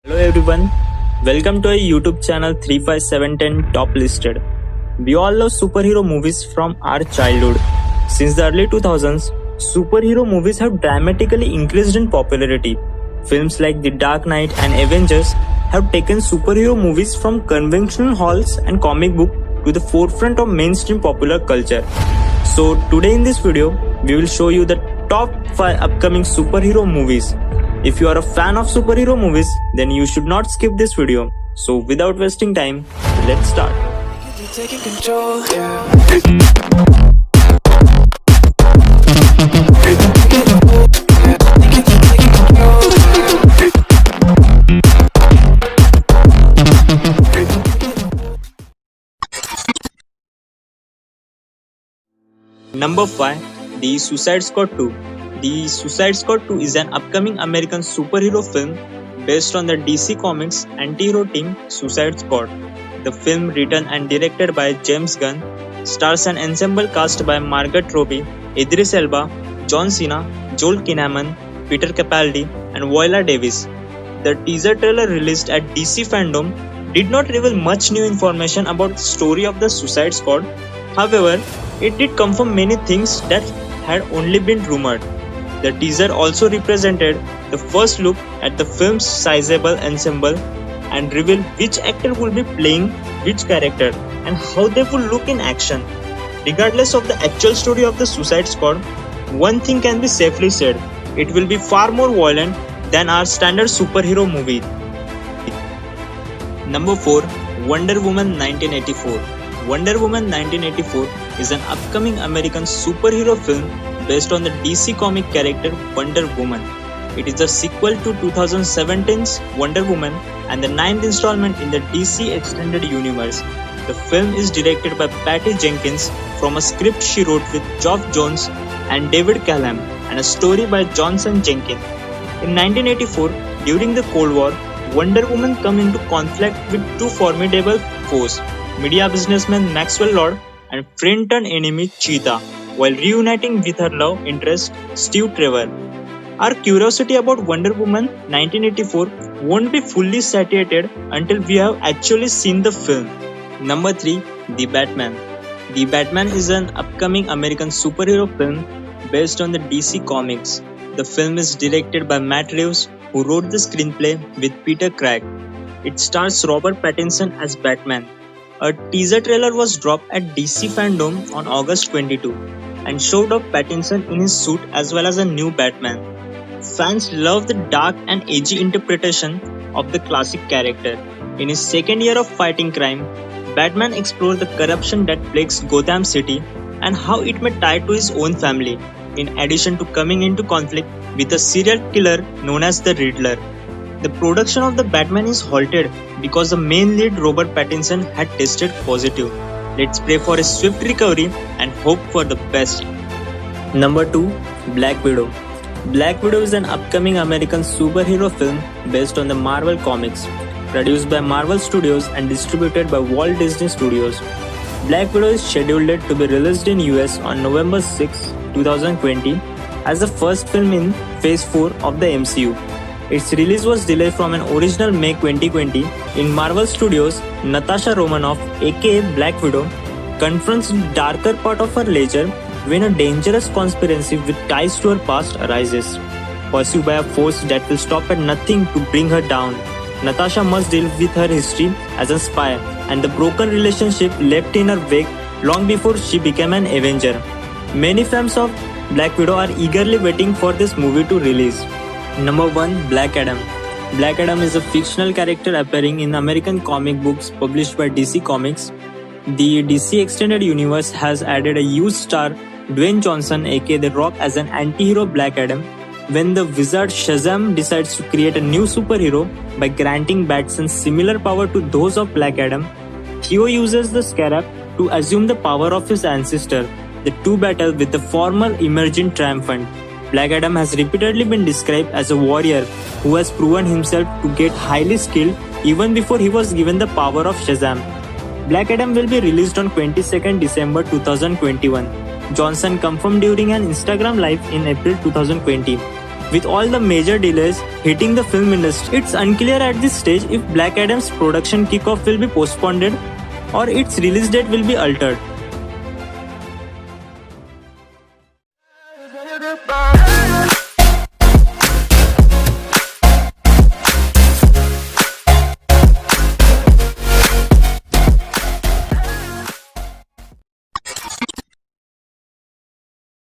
Hello everyone, welcome to our YouTube channel 35710 Top Listed. We all love superhero movies from our childhood. Since the early 2000s, superhero movies have dramatically increased in popularity. Films like The Dark Knight and Avengers have taken superhero movies from conventional halls and comic book to the forefront of mainstream popular culture. So today in this video, we will show you the top 5 upcoming superhero movies. If you are a fan of superhero movies, then you should not skip this video. So without wasting time, let's start. Taking control, Number 5. The Suicide Squad 2. The Suicide Squad 2 is an upcoming American superhero film based on the DC Comics anti-hero team Suicide Squad. The film, written and directed by James Gunn, stars an ensemble cast by Margot Robbie, Idris Elba, John Cena, Joel Kinnaman, Peter Capaldi, and Viola Davis. The teaser trailer released at DC Fandom did not reveal much new information about the story of the Suicide Squad. However, it did confirm many things that had only been rumored. The teaser also represented the first look at the film's sizable ensemble and revealed which actor will be playing which character and how they will look in action. Regardless of the actual story of the Suicide Squad, one thing can be safely said: it will be far more violent than our standard superhero movie. Number 4. Wonder Woman 1984. Wonder Woman 1984 is an upcoming American superhero film based on the DC comic character Wonder Woman. It is a sequel to 2017's Wonder Woman and the 9th installment in the DC Extended Universe. The film is directed by Patty Jenkins from a script she wrote with Geoff Johns and David Callum and a story by Johnson Jenkins. In 1984, during the Cold War, Wonder Woman comes into conflict with two formidable foes, media businessman Maxwell Lord and friend-turned-enemy Cheetah, while reuniting with her love interest Steve Trevor. Our curiosity about Wonder Woman 1984 won't be fully satiated until we have actually seen the film. Number 3. The Batman. The Batman is an upcoming American superhero film based on the DC Comics. The film is directed by Matt Reeves, who wrote the screenplay with Peter Craig. It stars Robert Pattinson as Batman. A teaser trailer was dropped at DC Fandom on August 22 and showed off Pattinson in his suit as well as a new Batman. Fans love the dark and edgy interpretation of the classic character. In his second year of fighting crime, Batman explores the corruption that plagues Gotham City and how it may tie to his own family, in addition to coming into conflict with a serial killer known as the Riddler. The production of the Batman is halted because the main lead Robert Pattinson had tested positive. Let's pray for his swift recovery and hope for the best. Number 2. Black Widow. Black Widow is an upcoming American superhero film based on the Marvel Comics, produced by Marvel Studios and distributed by Walt Disney Studios. Black Widow is scheduled to be released in US on November 6, 2020 as the first film in Phase 4 of the MCU. Its release was delayed from an original May 2020. In Marvel Studios, Natasha Romanoff, aka Black Widow, confronts the darker part of her ledger when a dangerous conspiracy with ties to her past arises. Pursued by a force that will stop at nothing to bring her down, Natasha must deal with her history as a spy and the broken relationship left in her wake long before she became an Avenger. Many fans of Black Widow are eagerly waiting for this movie to release. Number 1. Black Adam. Black Adam is a fictional character appearing in American comic books published by DC Comics. The DC Extended Universe has added a huge star, Dwayne Johnson aka The Rock, as an anti-hero Black Adam. When the wizard Shazam decides to create a new superhero by granting Batson similar power to those of Black Adam, Theo uses the Scarab to assume the power of his ancestor. The two battle with the former emerging triumphant. Black Adam has repeatedly been described as a warrior who has proven himself to get highly skilled even before he was given the power of Shazam. Black Adam will be released on 22nd December 2021. Johnson confirmed during an Instagram live in April 2020. With all the major delays hitting the film industry, it's unclear at this stage if Black Adam's production kickoff will be postponed or its release date will be altered.